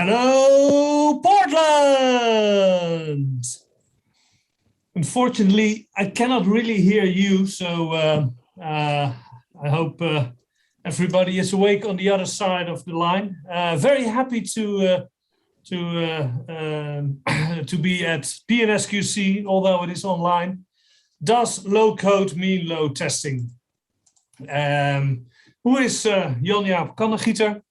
Hello, Portland! Unfortunately, I cannot really hear you, so I hope everybody is awake on the other side of the line. Very happy to be at PNSQC, although it is online. Does low code mean low testing? Who is Jaap Cannegieter?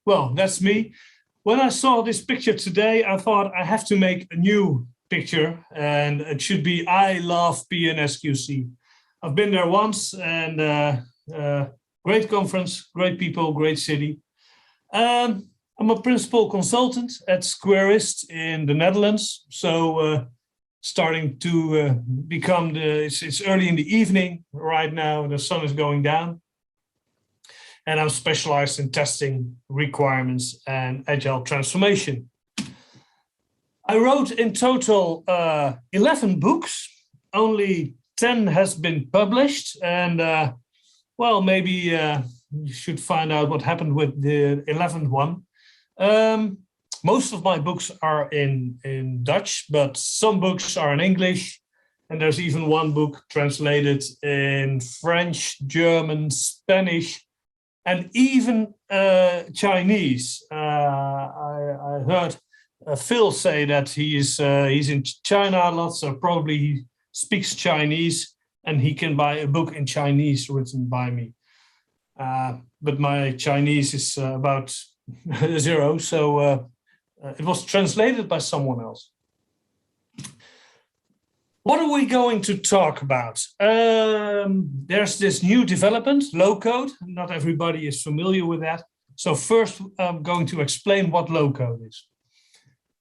Well, that's me. When I saw this picture today, I thought I have to make a new picture, and it should be I love PNSQC. I've been there once, and great conference, great people, great city. I'm a principal consultant at Squarist in the Netherlands, so starting to become it's early in the evening right now, the sun is going down. And I'm specialized in testing requirements and agile transformation. I wrote in total 11 books. Only 10 has been published. And well, maybe you should find out what happened with the 11th one. Most of my books are in Dutch, but some books are in English. And there's even one book translated in French, German, Spanish, and even Chinese. I heard Phil say that he's in China a lot, so probably he speaks Chinese and he can buy a book in Chinese written by me. But my Chinese is about 0, so it was translated by someone else. What are we going to talk about? There's this new development, low code. Not everybody is familiar with that. So first, I'm going to explain what low code is.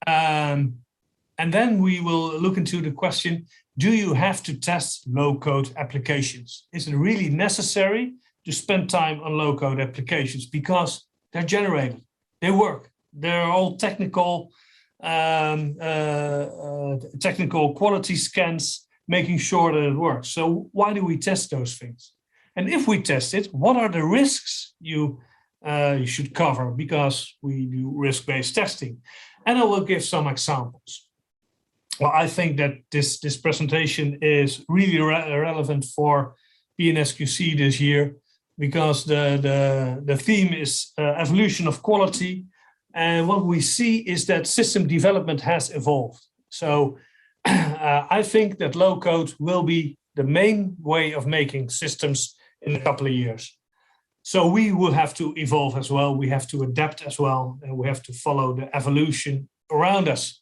And then we will look into the question, do you have to test low code applications? Is it really necessary to spend time on low code applications? Because they're generated, they work, they're all technical quality scans, making sure that it works. So why do we test those things? And if we test it, what are the risks you should cover? Because we do risk-based testing. And I will give some examples. Well, I think that this presentation is really relevant for PNSQC this year, because the theme is evolution of quality. And what we see is that system development has evolved. So I think that low code will be the main way of making systems in a couple of years. So we will have to evolve as well. We have to adapt as well. And we have to follow the evolution around us.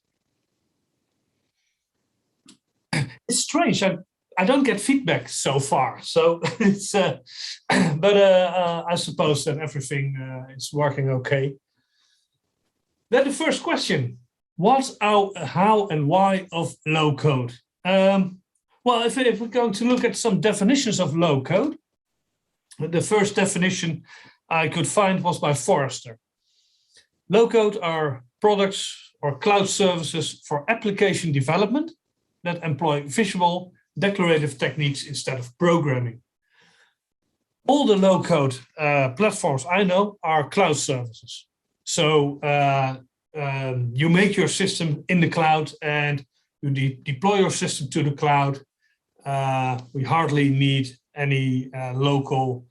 It's strange. I don't get feedback so far. So it's, but I suppose that everything is working okay. Then the first question, what's how and why of low code? Well, if we're going to look at some definitions of low code, the first definition I could find was by Forrester. Low code are products or cloud services for application development that employ visual, declarative techniques instead of programming. All the low code platforms I know are cloud services. So you make your system in the cloud and you deploy your system to the cloud. We hardly need any local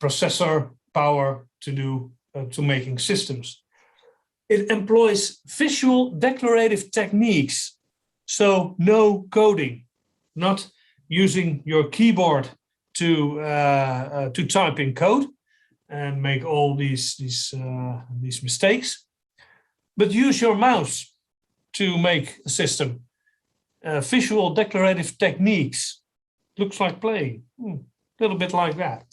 processor power to making systems. It employs visual declarative techniques. So no coding, not using your keyboard to type in code and make all these mistakes, but use your mouse to make a system. Visual declarative techniques, looks like playing, a little bit like that.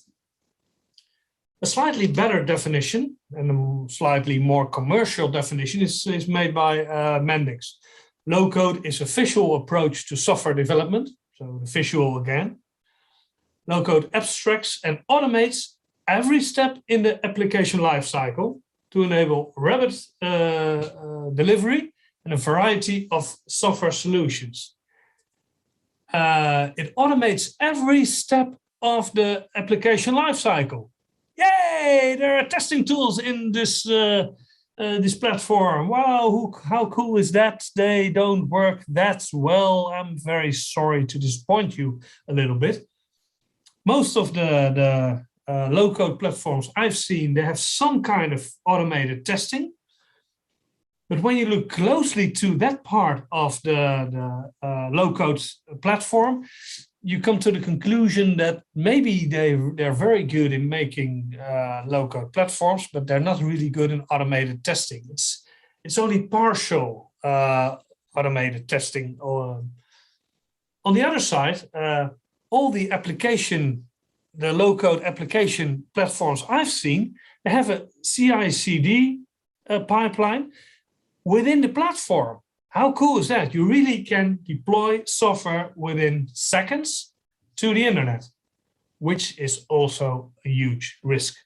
A slightly better definition and a slightly more commercial definition is made by Mendix. Low code is a visual approach to software development, so the visual again. Low code abstracts and automates every step in the application lifecycle to enable rapid delivery and a variety of software solutions. It automates every step of the application lifecycle. Yay! There are testing tools in this platform. Wow, how cool is that? They don't work that well. I'm very sorry to disappoint you a little bit. Most of the low-code platforms I've seen, they have some kind of automated testing. But when you look closely to that part of the low-code platform, you come to the conclusion that maybe they're very good in making low-code platforms, but they're not really good in automated testing. It's only partial automated testing. On the other side, all the low-code application platforms I've seen, they have a CI/CD pipeline within the platform. How cool is that? You really can deploy software within seconds to the internet, which is also a huge risk.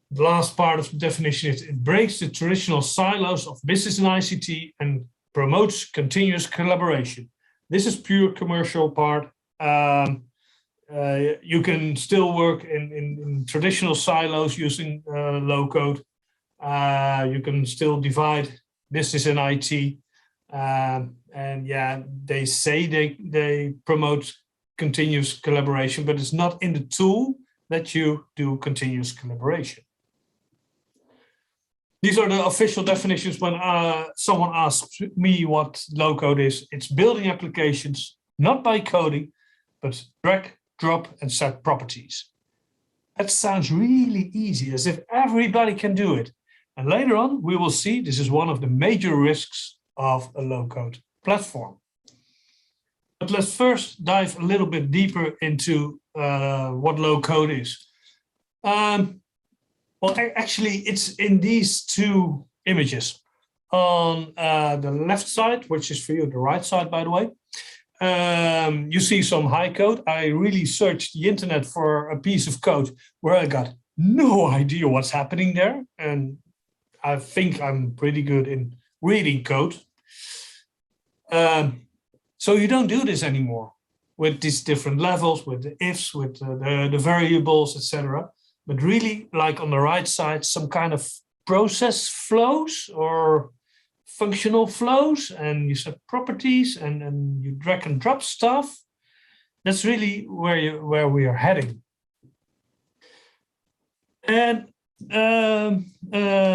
The last part of the definition is it breaks the traditional silos of business and ICT and promotes continuous collaboration. This is pure commercial part. You can still work in traditional silos using low code. You can still divide business and IT. And yeah, they say they promote continuous collaboration, but it's not in the tool that you do continuous collaboration. These are the official definitions when someone asks me what low code is. It's building applications, not by coding, but drag, drop, and set properties. That sounds really easy, as if everybody can do it. And later on, we will see this is one of the major risks of a low-code platform. But let's first dive a little bit deeper into what low-code is. Well, actually, it's in these two images. On the left side, which is for you, the right side, by the way, you see some high code. I really searched the internet for a piece of code where I got no idea what's happening there. And I think I'm pretty good in reading code. So you don't do this anymore with these different levels, with the ifs, with the variables, etc. But really, like on the right side, some kind of process flows or functional flows, and you set properties and you drag and drop stuff. That's really where we are heading. And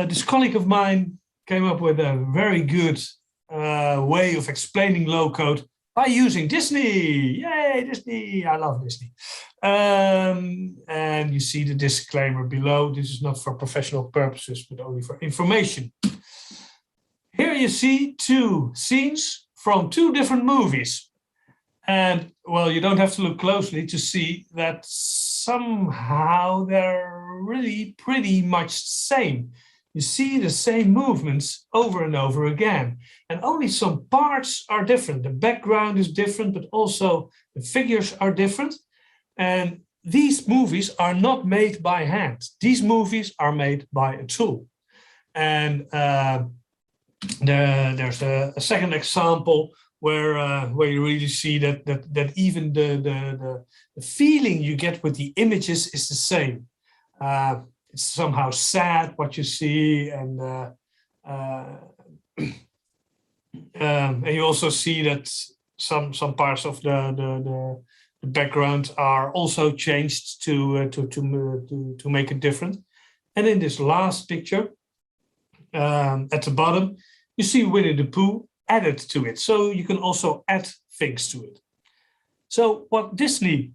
this colleague of mine came up with a very good way of explaining low code by using Disney. Yay, Disney! I love Disney. And you see the disclaimer below. This is not for professional purposes, but only for information. Here you see two scenes from two different movies. And well, you don't have to look closely to see that somehow they're really pretty much the same. You see the same movements over and over again. And only some parts are different. The background is different, but also the figures are different. And these movies are not made by hand. These movies are made by a tool. And there's a second example where you really see that even the feeling you get with the images is the same. It's somehow sad what you see, and you also see that some parts of the background are also changed to make it different. And in this last picture, at the bottom, you see Winnie the Pooh added to it. So you can also add things to it. So what Disney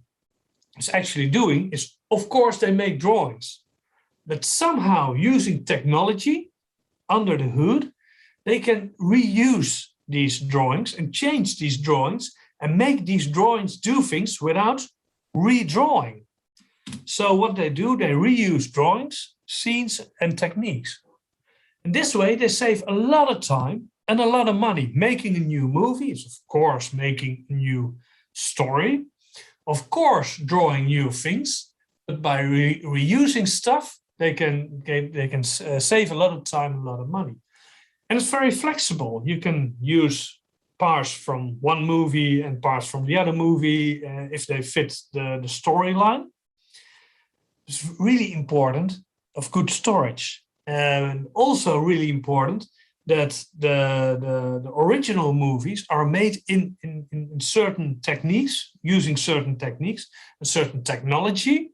is actually doing is, of course, they make drawings. But somehow using technology under the hood, they can reuse these drawings and change these drawings and make these drawings do things without redrawing. So what they do, they reuse drawings, scenes, and techniques. In this way, they save a lot of time and a lot of money. Making a new movie is, of course, making a new story. Of course, drawing new things, but by reusing stuff, they can save a lot of time and a lot of money. And it's very flexible. You can use parts from one movie and parts from the other movie if they fit the storyline. it's really important of good storage. And also really important that the original movies are made in certain techniques, using certain techniques, a certain technology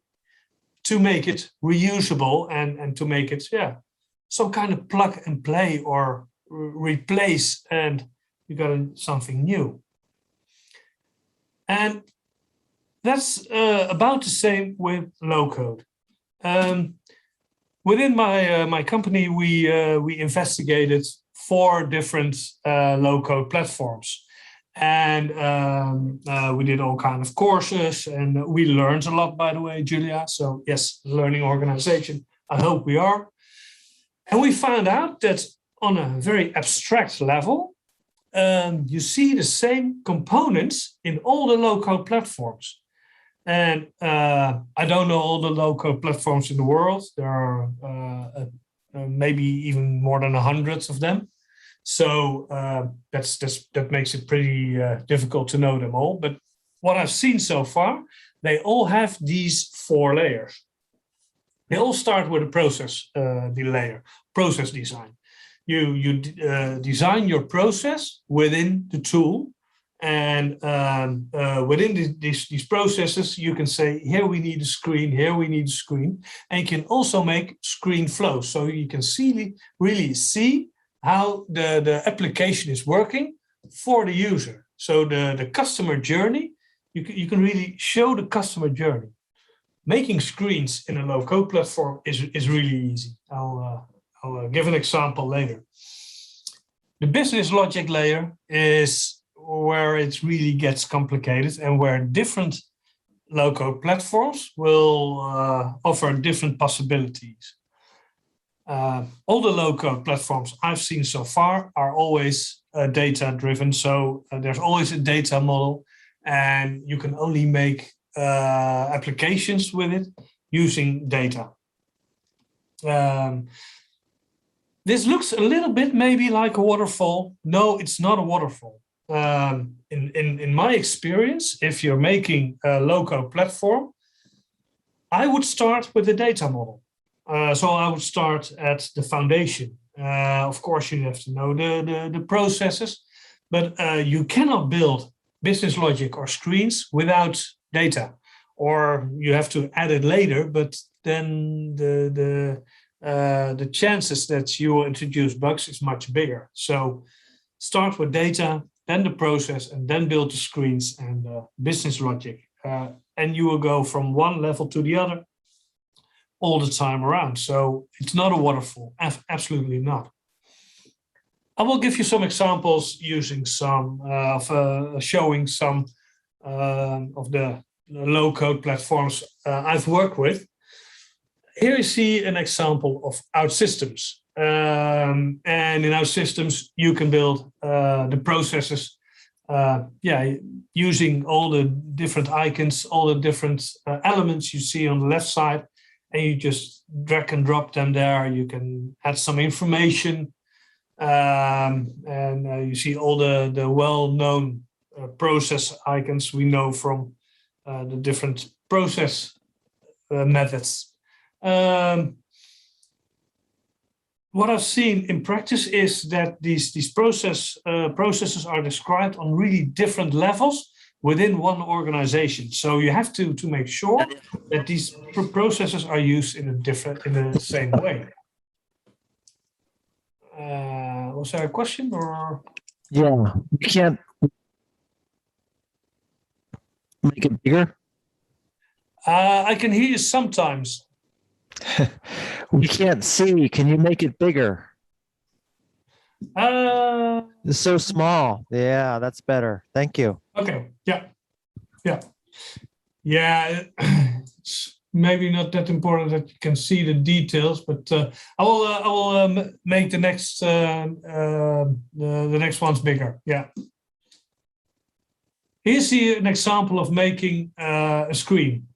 to make it reusable and to make it, some kind of plug and play or replace, and you got something new. And that's about the same with low code. Within my company, we investigated 4 different low code platforms, and we did all kinds of courses, and we learned a lot, by the way, Julia. So yes, learning organization. I hope we are. And we found out that on a very abstract level, you see the same components in all the low code platforms. And I don't know all the low-code platforms in the world. There are maybe even more than 100 of them. So that makes it pretty difficult to know them all. But what I've seen so far, they all have these 4 layers. They all start with a process layer, process design. You design your process within the tool. And within these processes, you can say, here we need a screen, here we need a screen. And you can also make screen flows. So you can really see how the application is working for the user. So the customer journey, you can really show the customer journey. Making screens in a low-code platform is really easy. I'll give an example later. The business logic layer is where it really gets complicated and where different low-code platforms will offer different possibilities. All the low-code platforms I've seen so far are always data-driven, so there's always a data model, and you can only make applications with it using data. This looks a little bit maybe like a waterfall. No, it's not a waterfall. In my experience, if you're making a low-code platform, I would start with the data model. So I would start at the foundation. Of course, you have to know the processes, but you cannot build business logic or screens without data, or you have to add it later, but then the chances that you will introduce bugs is much bigger. So start with data, then the process, and then build the screens and business logic. And you will go from one level to the other all the time around. So it's not a waterfall, absolutely not. I will give you some examples using some showing some of the low-code platforms I've worked with. Here you see an example of OutSystems. And in OutSystems, you can build the processes using all the different icons, all the different elements you see on the left side, and you just drag and drop them there. You can add some information, and you see all the well-known process icons we know from the different process methods. What I've seen in practice is that these processes are described on really different levels within one organization. So you have to make sure that these processes are used in the same way. Was there a question or? Yeah, you can't make it bigger. I can hear you sometimes. We can't see. Can you make it bigger? It's so small. Yeah, that's better. Thank you. Okay. Yeah. It's maybe not that important that you can see the details, but I will make the next ones bigger. Yeah. Here's an example of making a screen.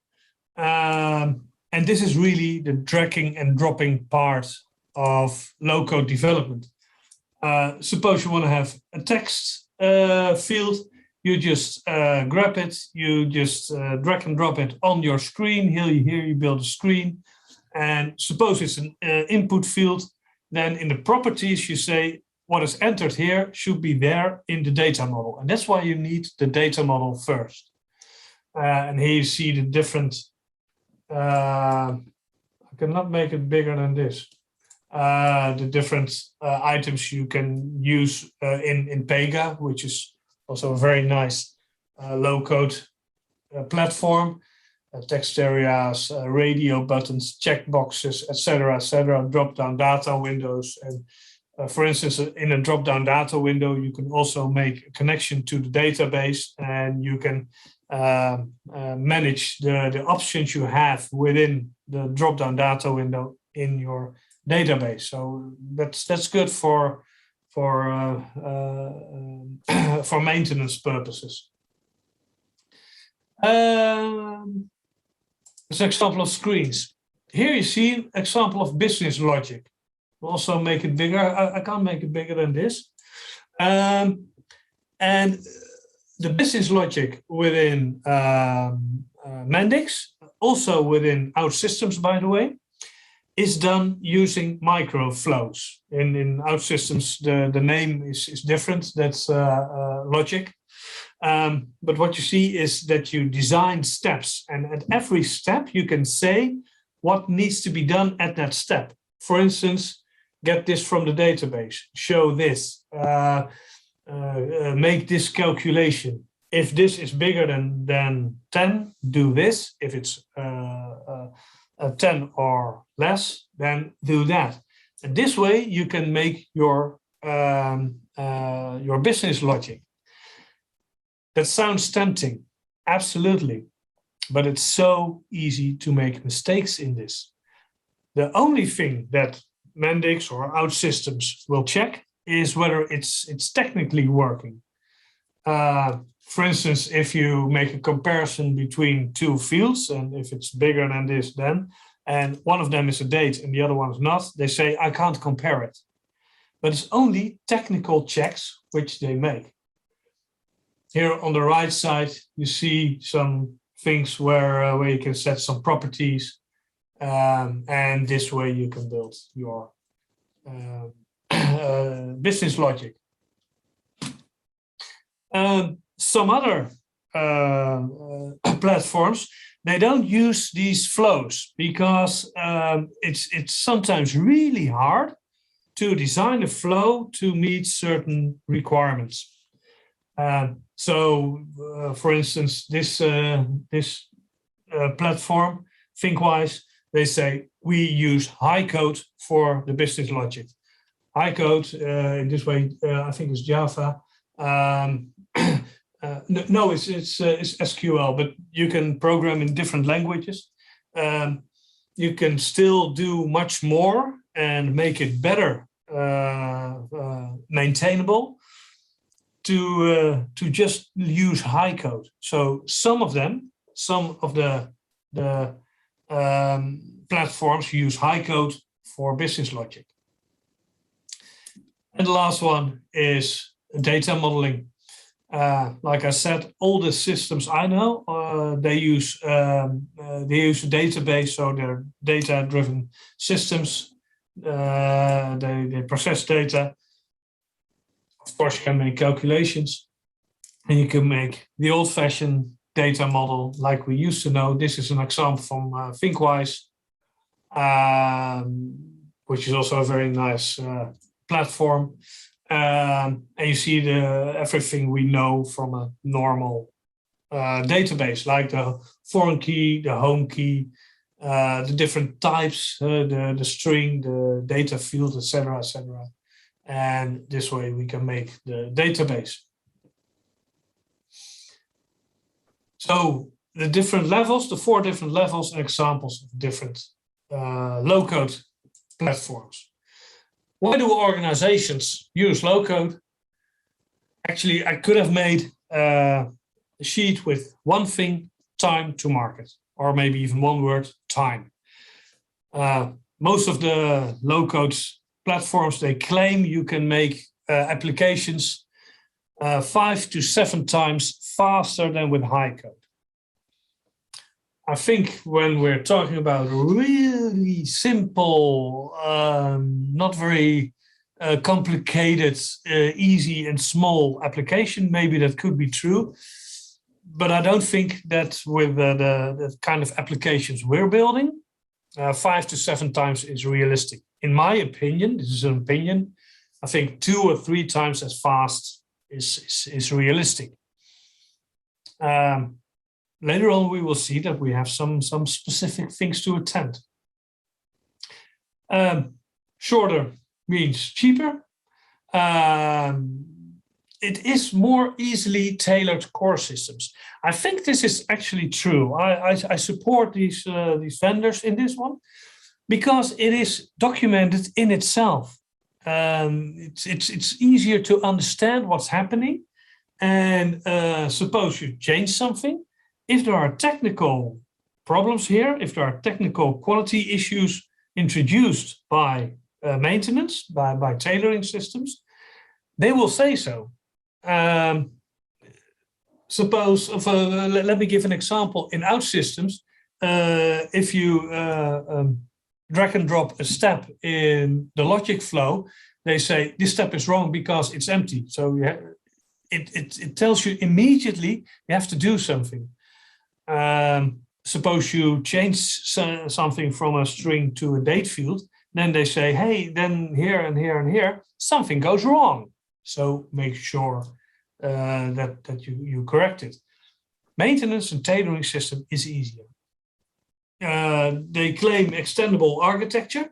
And this is really the dragging and dropping part of low-code development. Suppose you want to have a text field, You just grab it, you just drag and drop it on your screen. Here you build a screen. And suppose it's an input field, then in the properties you say what is entered here should be there in the data model. And that's why you need the data model first. And here you see the different, I cannot make it bigger than this. The different items you can use in Pega, which is also a very nice low-code platform. Text areas, radio buttons, checkboxes, etc., drop-down data windows. And for instance, in a drop-down data window, you can also make a connection to the database, and you can manage the options you have within the drop-down data window in your database. So that's good for maintenance purposes. As an example of screens. Here you see an example of business logic. We'll also make it bigger. I can't make it bigger than this. And the business logic within Mendix, also within OutSystems, by the way, is done using microflows. In OutSystems, the name is different. That's logic. But what you see is that you design steps, and at every step you can say what needs to be done at that step. For instance, get this from the database, show this, make this calculation. If this is bigger than 10, do this. If it's 10 or less, then do that. And this way you can make your business logic. That sounds tempting, absolutely, but it's so easy to make mistakes in this. The only thing that Mendix or OutSystems will check is whether it's technically working. For instance, if you make a comparison between two fields, and if it's bigger than this, then, and one of them is a date and the other one is not, they say, I can't compare it. But it's only technical checks which they make. Here on the right side, you see some things where you can set some properties, and this way you can build your business logic. Some other platforms, they don't use these flows because it's sometimes really hard to design a flow to meet certain requirements. For instance, this platform, ThinkWise, they say we use high code for the business logic. High code in this way, I think it's Java. No, it's SQL, but you can program in different languages. You can still do much more and make it better maintainable to just use high code. So some of the platforms use high code for business logic. And the last one is data modeling. Like I said, all the systems I know, they use a database, so they're data-driven systems. They process data. Of course, you can make calculations, and you can make the old-fashioned data model like we used to know. This is an example from ThinkWise, which is also a very nice platform. And you see everything we know from a normal database, like the foreign key, the home key, the different types, the string, the data field, etc., etc. And this way we can make the database. So the different levels, the 4 different levels, and examples of different low-code platforms. Why do organizations use low-code? Actually, I could have made a sheet with one thing, time to market, or maybe even one word, time. Most of the low-code platforms, they claim you can make applications 5 to 7 times faster than with high code. I think when we're talking about really simple, not very complicated, easy and small application, maybe that could be true. But I don't think that with the kind of applications we're building, 5 to 7 times is realistic. In my opinion, this is an opinion, I think 2 or 3 times as fast is realistic. Later on, we will see that we have some specific things to attend. Shorter means cheaper. It is more easily tailored core systems. I think this is actually true. I support these vendors in this one because it is documented in itself. It's easier to understand what's happening. And suppose you change something. If there are technical problems here, if there are technical quality issues introduced by maintenance, by tailoring systems, they will say so. Suppose, let me give an example. In OutSystems, if you drag and drop a step in the logic flow, they say this step is wrong because it's empty. So it tells you immediately you have to do something. Suppose you change something from a string to a date field, then they say, hey, then here and here and here, something goes wrong. So make sure that you correct it. Maintenance and tailoring system is easier. They claim extendable architecture.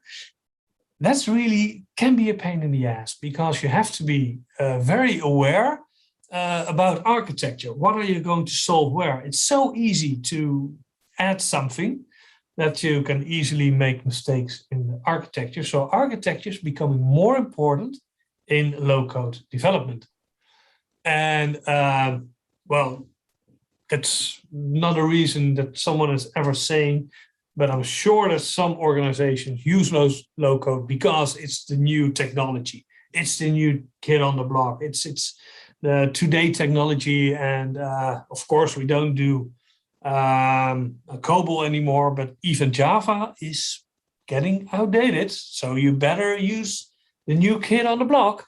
That's really can be a pain in the ass because you have to be very aware about architecture. What are you going to solve where? It's so easy to add something that you can easily make mistakes in the architecture. So architecture is becoming more important in low-code development. And well, that's not a reason that someone is ever saying, but I'm sure that some organizations use low-code because it's the new technology. It's the new kid on the block. It's the today technology. And of course, we don't do COBOL anymore, but even Java is getting outdated. So you better use the new kid on the block.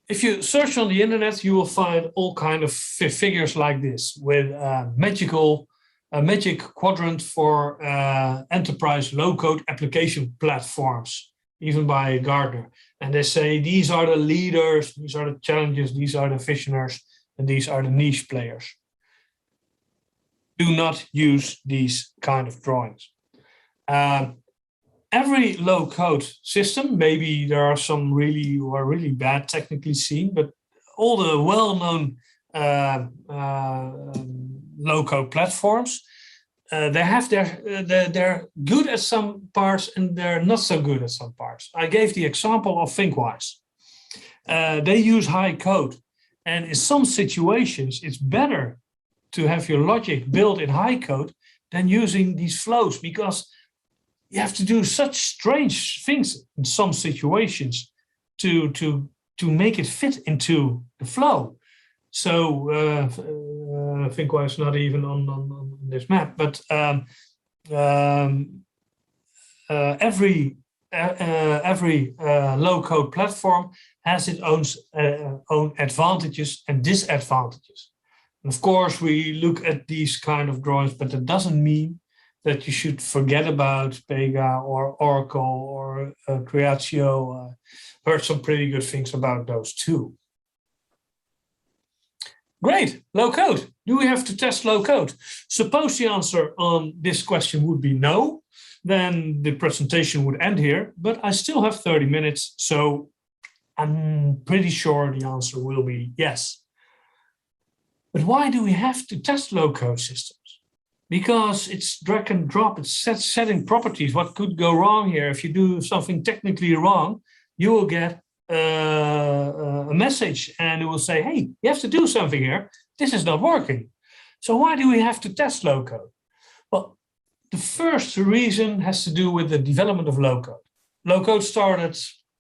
If you search on the internet, you will find all kinds of figures like this with a magic quadrant for enterprise low-code application platforms, even by Gartner. And they say these are the leaders, these are the challenges, these are the visionaries, and these are the niche players. Do not use these kind of drawings. Every low-code system, maybe there are some who are really bad technically seen, but all the well-known low-code platforms, they're good at some parts and they're not so good at some parts. I gave the example of ThinkWise. They use high code, and in some situations, it's better to have your logic built in high code than using these flows because you have to do such strange things in some situations to make it fit into the flow. So ThinkWise is not even on this map, but every low-code platform has its own advantages and disadvantages. And of course, we look at these kind of drawings, but that doesn't mean that you should forget about Pega or Oracle or Creatio. Heard some pretty good things about those too. Great, low code. Do we have to test low code? Suppose the answer on this question would be no, then the presentation would end here, but I still have 30 minutes, so I'm pretty sure the answer will be yes. But why do we have to test low code systems? Because it's drag and drop, it's setting properties. What could go wrong here? If you do something technically wrong, you will get a message and it will say, hey, you have to do something here. This is not working. So why do we have to test low code? Well, the first reason has to do with the development of low code. Low code started,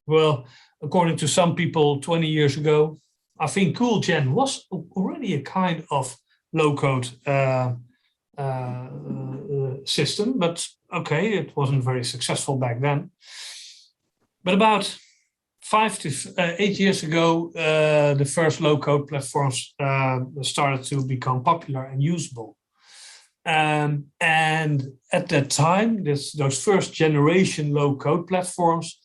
well, according to some people 20 years ago, I think CoolGen was already a kind of low-code system, but okay, it wasn't very successful back then. But about 5 to 8 years ago, the first low-code platforms started to become popular and usable. And at that time, those first generation low-code platforms,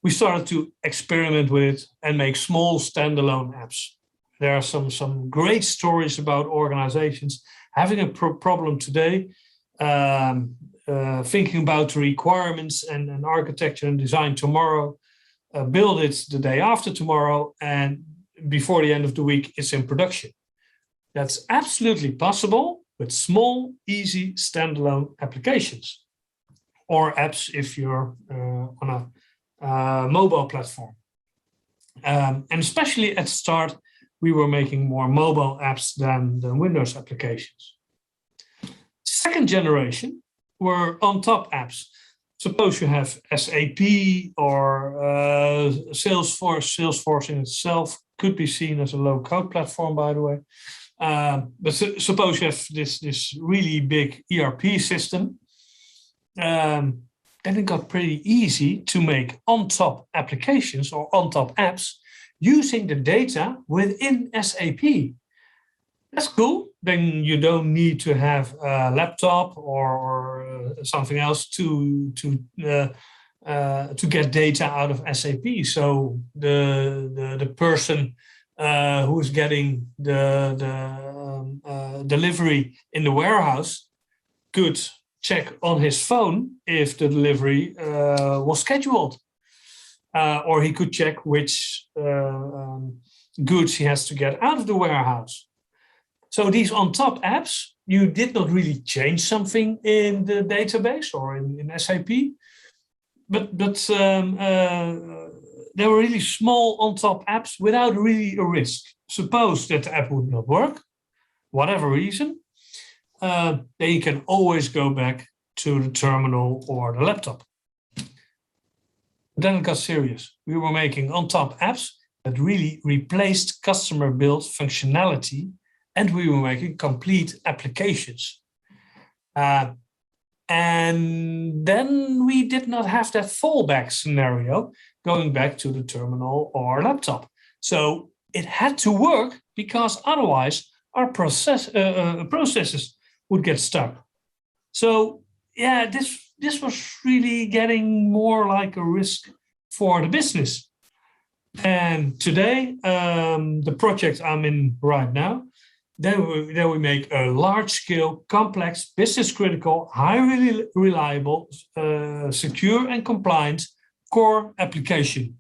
we started to experiment with it and make small standalone apps. There are some great stories about organizations having a problem today, thinking about the requirements and architecture and design tomorrow, build it the day after tomorrow, and before the end of the week, it's in production. That's absolutely possible with small, easy standalone applications or apps if you're on a mobile platform. And especially at the start, we were making more mobile apps than Windows applications. Second generation were on-top apps. Suppose you have SAP or Salesforce. Salesforce in itself could be seen as a low-code platform, by the way. But suppose you have this really big ERP system. Then it got pretty easy to make on-top applications or on-top apps using the data within SAP. That's cool. Then you don't need to have a laptop or something else to get data out of SAP. So the person who is getting the delivery in the warehouse could check on his phone if the delivery was scheduled. Or he could check which goods he has to get out of the warehouse. So these on-top apps, you did not really change something in the database or in SAP, but they were really small on-top apps without really a risk. Suppose that the app would not work, whatever reason, then you can always go back to the terminal or the laptop. But then it got serious. We were making on-top apps that really replaced customer-built functionality, and we were making complete applications. And then we did not have that fallback scenario going back to the terminal or laptop. So it had to work because otherwise our processes would get stuck. So yeah, this was really getting more like a risk for the business. And today, the project I'm in right now, then we make a large-scale, complex, business-critical, highly reliable, secure and compliant core application.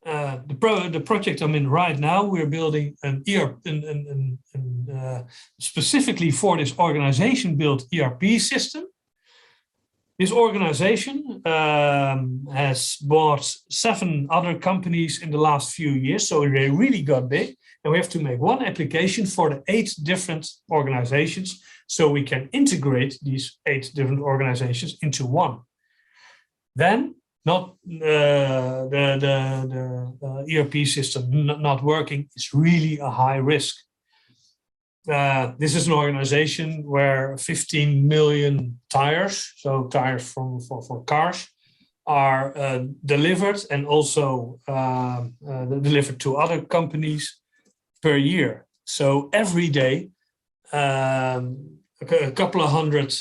The project I'm in right now, we're building an ERP, specifically for this organization-built ERP system. This organization has bought 7 other companies in the last few years, so they really got big. And we have to make one application for the 8 different organizations, so we can integrate these 8 different organizations into one. Then, not the ERP system not working is really a high risk. This is an organization where 15 million tires, so tires for cars, are delivered and also delivered to other companies per year. So every day, a couple of hundred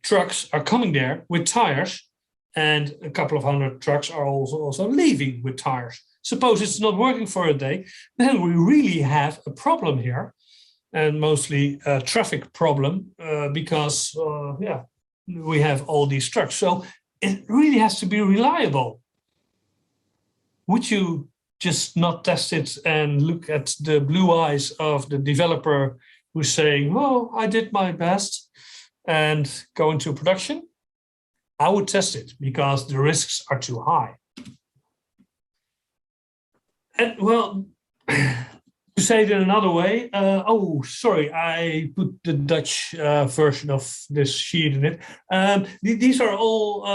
trucks are coming there with tires, and a couple of hundred trucks are also leaving with tires. Suppose it's not working for a day, then we really have a problem here. And mostly a traffic problem because we have all these trucks. So it really has to be reliable. Would you just not test it and look at the blue eyes of the developer who's saying, well, I did my best, and go into production? I would test it because the risks are too high. And well, to say it in another way, sorry, I put the Dutch version of this sheet in it. These are all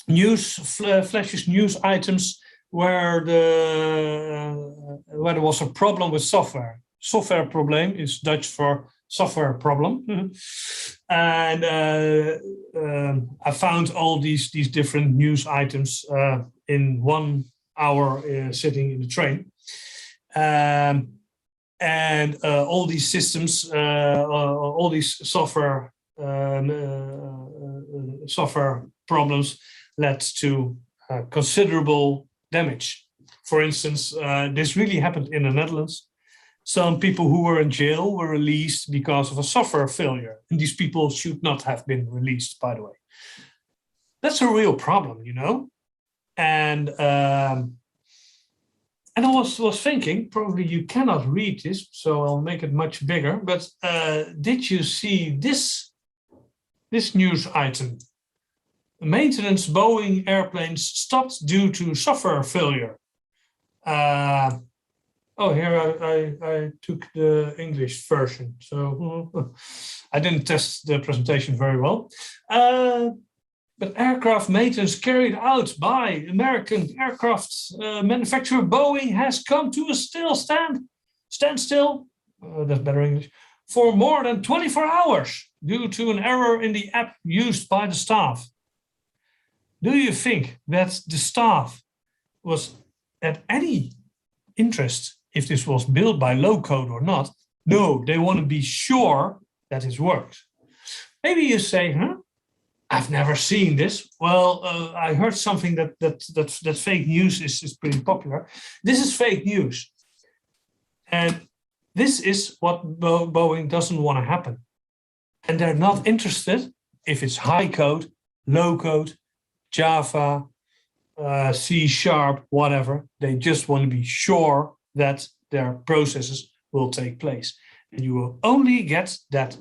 flashes news items where there was a problem with software. Software problem is Dutch for software problem. And I found all these different news items in 1 hour sitting in the train. And all these systems, all these software problems led to considerable damage. For instance, this really happened in the Netherlands. Some people who were in jail were released because of a software failure. And these people should not have been released, by the way. That's a real problem, you know? And I was thinking, probably you cannot read this, so I'll make it much bigger. But did you see this news item? Maintenance Boeing airplanes stopped due to software failure. Here I took the English version, so I didn't test the presentation very well. But aircraft maintenance carried out by American aircraft manufacturer Boeing has come to a standstill, that's better English, for more than 24 hours due to an error in the app used by the staff. Do you think that the staff was at any interest if this was built by low code or not? No, they want to be sure that it works. Maybe you say, I've never seen this. Well, I heard something that fake news is pretty popular. This is fake news. And this is what Boeing doesn't want to happen. And they're not interested if it's high code, low code, Java, C#, whatever. They just want to be sure that their processes will take place. And you will only get that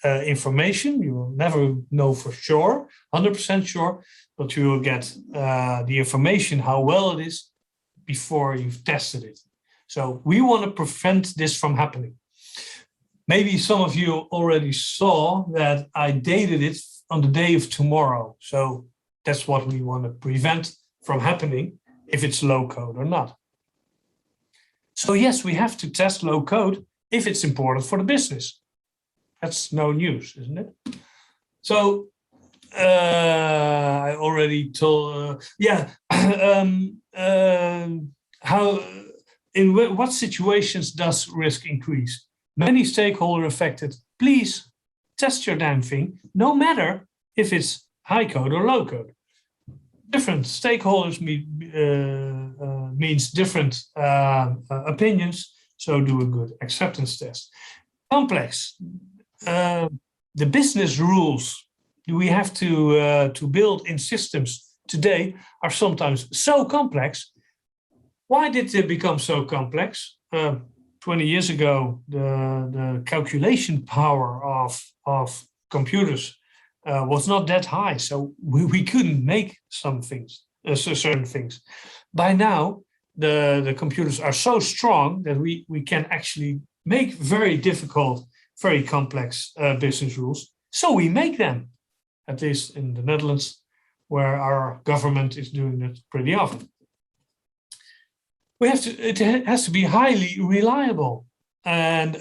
information. You will never know for sure, 100% sure, but you will get the information, how well it is, before you've tested it. So we want to prevent this from happening. Maybe some of you already saw that I dated it on the day of tomorrow. So that's what we want to prevent from happening, if it's low code or not. So yes, we have to test low code if it's important for the business. That's no news, isn't it? So I already told, in what situations does risk increase? Many stakeholders affected. Please test your damn thing, no matter if it's high code or low code. Different stakeholders means different opinions, so do a good acceptance test. Complex. The business rules we have to build in systems today are sometimes so complex. Why did they become so complex? 20 years ago, the calculation power of computers was not that high, so we couldn't make some things, certain things. By now, the computers are so strong that we can actually make very difficult, very complex business rules. So we make them, at least in the Netherlands, where our government is doing it pretty often. It has to be highly reliable, and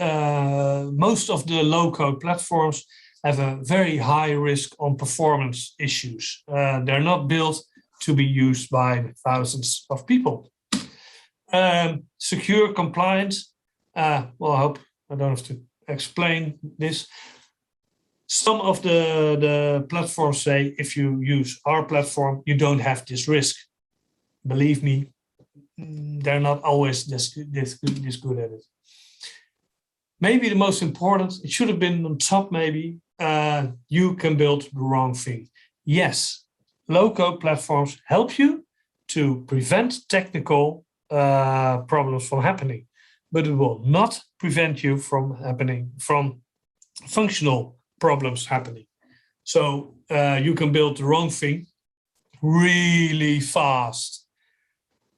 most of the low-code platforms have a very high risk on performance issues. They're not built to be used by thousands of people. Secure compliance. Well, I hope I don't have to explain this. Some of the platforms say, if you use our platform, you don't have this risk. Believe me, they're not always this good at it. Maybe the most important, it should have been on top maybe, you can build the wrong thing. Yes, low-code platforms help you to prevent technical problems from happening, but it will not prevent you from functional problems happening. So you can build the wrong thing really fast.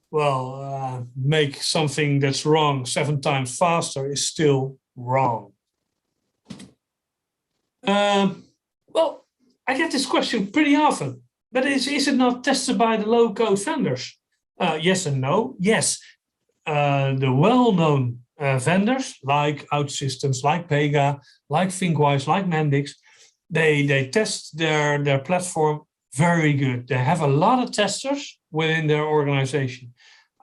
Well, make something that's wrong 7 times faster is still wrong. Well, I get this question pretty often. But is it not tested by the low-code vendors? Yes and no. Yes, the well-known vendors like OutSystems, like Pega, like ThinkWise, like Mendix, they test their platform very good. They have a lot of testers within their organization.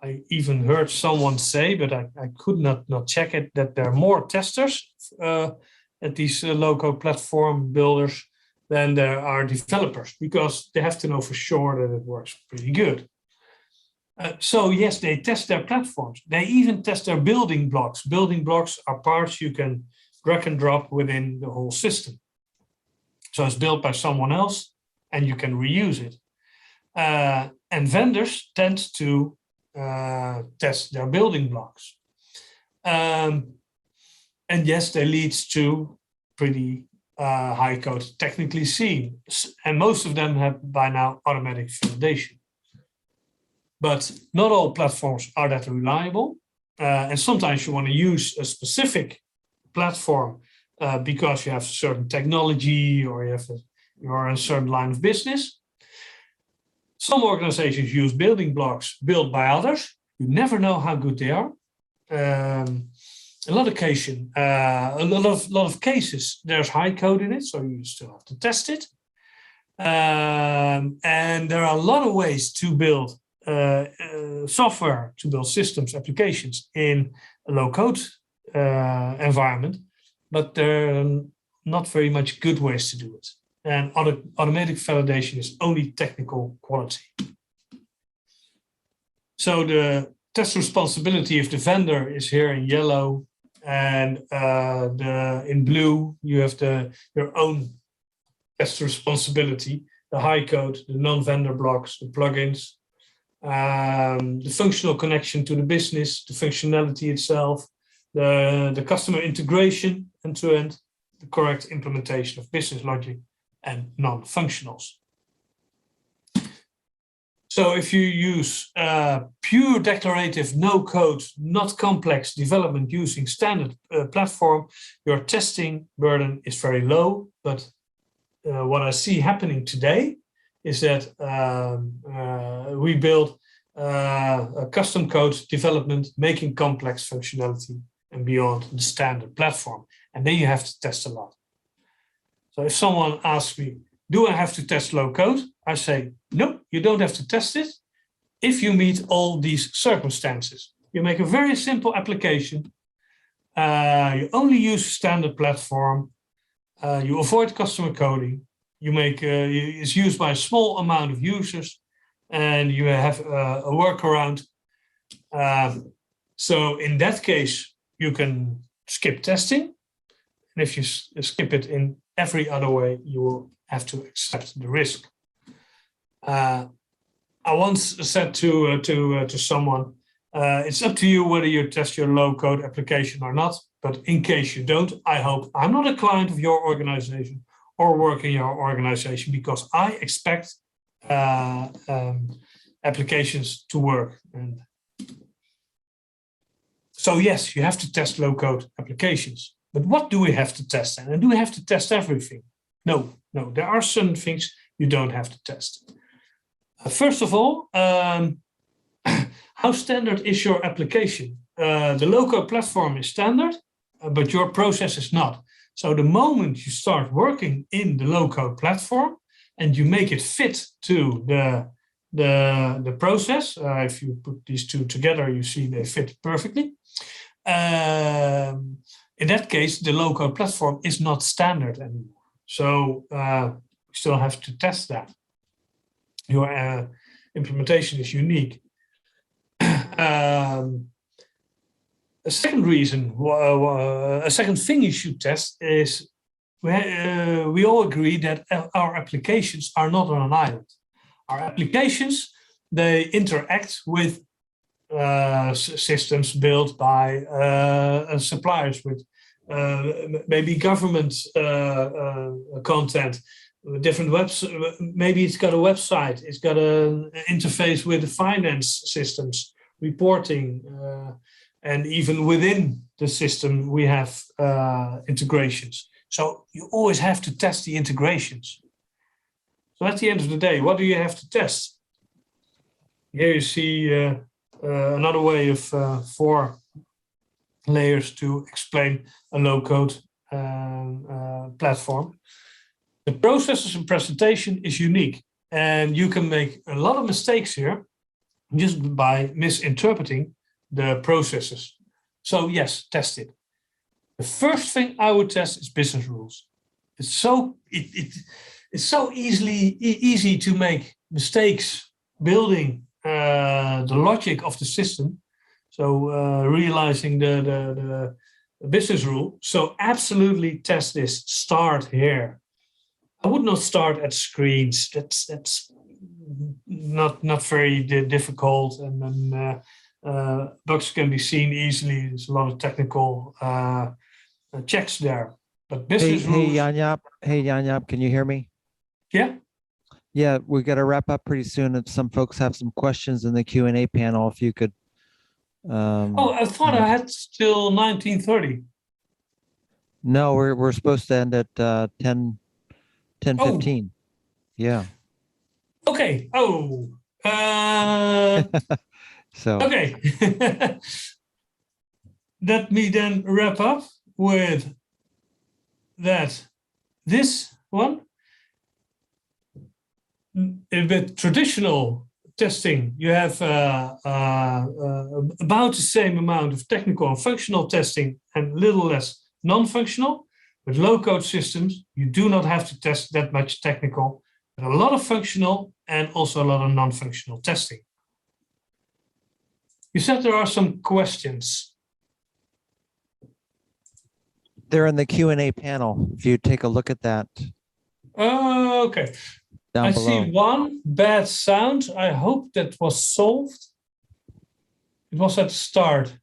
I even heard someone say, but I could not check it, that there are more testers at these low-code platform builders than there are developers, because they have to know for sure that it works pretty good. So yes, they test their platforms. They even test their building blocks. Building blocks are parts you can drag and drop within the whole system. So it's built by someone else and you can reuse it. And vendors tend to test their building blocks. And yes, they lead to pretty high code technically seen. And most of them have by now automatic validation. But not all platforms are that reliable. And sometimes you want to use a specific platform because you have certain technology or you're in a certain line of business. Some organizations use building blocks built by others. You never know how good they are. A lot of cases, there's high code in it, so you still have to test it. And there are a lot of ways to build software, to build systems, applications in a low-code environment, but there are not very much good ways to do it. And automatic validation is only technical quality. So the test responsibility of the vendor is here in yellow, and in blue you have your own test responsibility, the high code, the non-vendor blocks, the plugins, the functional connection to the business, the functionality itself, the customer integration end-to-end, the correct implementation of business logic, and non-functionals. So if you use pure declarative, no code, not complex development using standard platform, your testing burden is very low. But what I see happening today is that we build a custom code development, making complex functionality and beyond the standard platform. And then you have to test a lot. So if someone asks me, do I have to test low code? I say, no, you don't have to test it if you meet all these circumstances. You make a very simple application. You only use standard platform. You avoid customer coding. You make it's used by a small amount of users, and you have a workaround. So in that case, you can skip testing. And if you skip it in every other way, you will have to accept the risk. I once said to someone, it's up to you whether you test your low-code application or not, but in case you don't, I hope I'm not a client of your organization or work in your organization, because I expect applications to work. And so yes, you have to test low-code applications. But what do we have to test? And do we have to test everything? No, there are certain things you don't have to test. First of all, how standard is your application? The low-code platform is standard, but your process is not. So the moment you start working in the low-code platform and you make it fit to the process, if you put these two together, you see they fit perfectly. In that case, the low-code platform is not standard anymore. So you still have to test that. Your implementation is unique. A second reason, a second thing you should test is we all agree that our applications are not on an island. Our applications, they interact with systems built by suppliers with maybe government content, different websites. Maybe it's got a website, it's got an interface with the finance systems, reporting, and even within the system we have integrations. So you always have to test the integrations. So at the end of the day, what do you have to test? Here you see another way of 4 layers to explain a low-code platform. The processes and presentation is unique, and you can make a lot of mistakes here just by misinterpreting the processes. So yes, test it. The first thing I would test is business rules. It's so easy to make mistakes building the logic of the system. So realizing the business rule. So absolutely test this. Start here. I would not start at screens. That's not very difficult, and then bugs can be seen easily. There's a lot of technical checks there. But business rules. Hey Jaap, can you hear me? Yeah. Yeah, we got to wrap up pretty soon. If some folks have some questions in the Q&A panel, if you could. I thought I had still 19:30. No, we're supposed to end at 10:15. Yeah. Okay. So. Okay. Let me then wrap up with that. This one, with traditional testing, you have about the same amount of technical and functional testing and a little less non-functional. With low-code systems, you do not have to test that much technical, but a lot of functional and also a lot of non-functional testing. You said there are some questions. They're in the Q&A panel. If you take a look at that. Okay. Down I below. see one bad sound. I hope that was solved. It was at the start.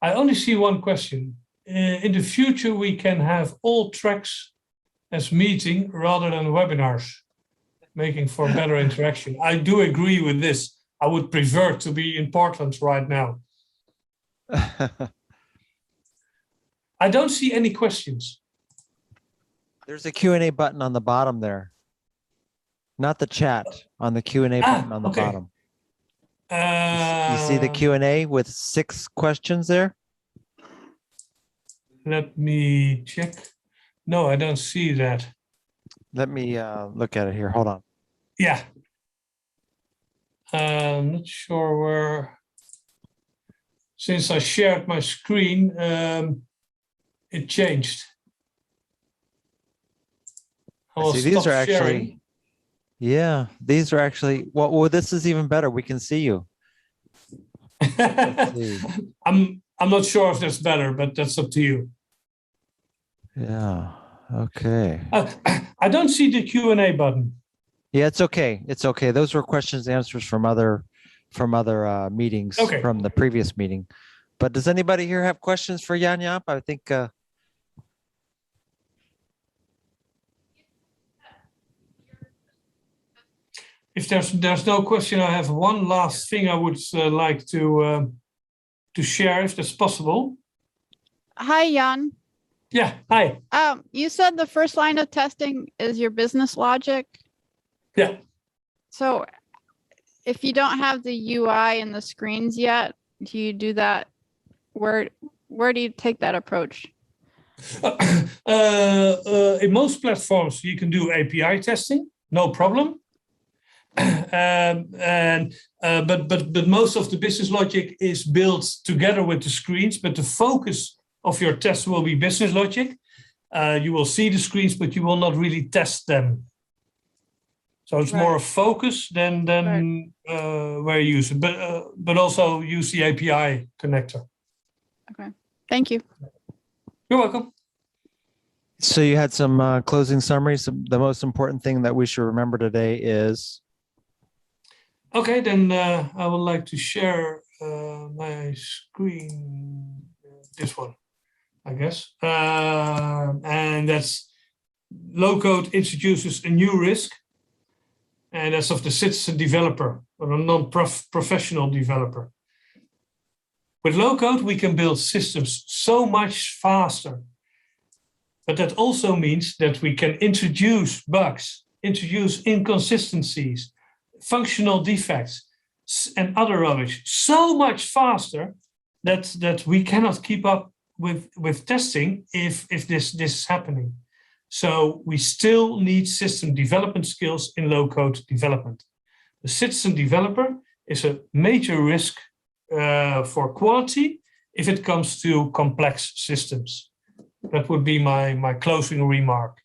I only see one question. In the future, we can have all tracks as meeting rather than webinars, making for better interaction. I do agree with this. I would prefer to be in Portland right now. I don't see any questions. There's a Q&A button on the bottom there. Not the chat, on the Q&A button on the bottom. You see the Q&A with 6 questions there? Let me check. No, I don't see that. Let me look at it here. Hold on. Yeah. I'm not sure where. Since I shared my screen, it changed. See, these are actually, yeah, these are actually, well, this is even better. We can see you. Let's see. I'm not sure if that's better, but that's up to you. Yeah. Okay. I don't see the Q&A button. Yeah, it's okay. It's okay. Those were questions and answers from other meetings, from the previous meeting. But does anybody here have questions for Jaap? I think. If there's no question, I have one last thing I would like to share, if that's possible. Hi, Jan. Yeah, hi. You said the first line of testing is your business logic. Yeah. So if you don't have the UI and the screens yet, do you do that? Where do you take that approach? In most platforms, you can do API testing, no problem. But most of the business logic is built together with the screens, but the focus of your test will be business logic. You will see the screens, but you will not really test them. So it's more a focus than where you use it, but also use the API connector. Okay, thank you. You're welcome. So you had some closing summaries. The most important thing that we should remember today is. Okay, then I would like to share my screen, this one, I guess. And that's low code introduces a new risk, and that's of the citizen developer or a non-professional developer. With low code, we can build systems so much faster. But that also means that we can introduce bugs, introduce inconsistencies, functional defects, and other rubbish so much faster that we cannot keep up with testing if this is happening. So we still need system development skills in low-code development. The system developer is a major risk for quality if it comes to complex systems. That would be my closing remark.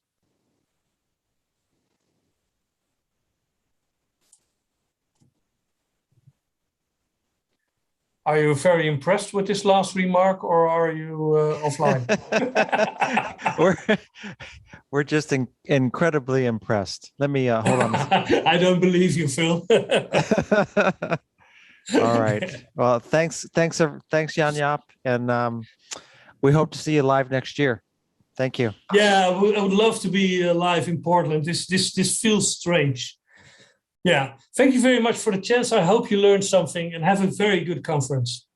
Are you very impressed with this last remark, or are you offline? We're just incredibly impressed. Let me hold on. I don't believe you, Phil. All right. Well, thanks, Jaap, and we hope to see you live next year. Thank you. Yeah, I would love to be live in Portland. This feels strange. Yeah, thank you very much for the chance. I hope you learned something and have a very good conference.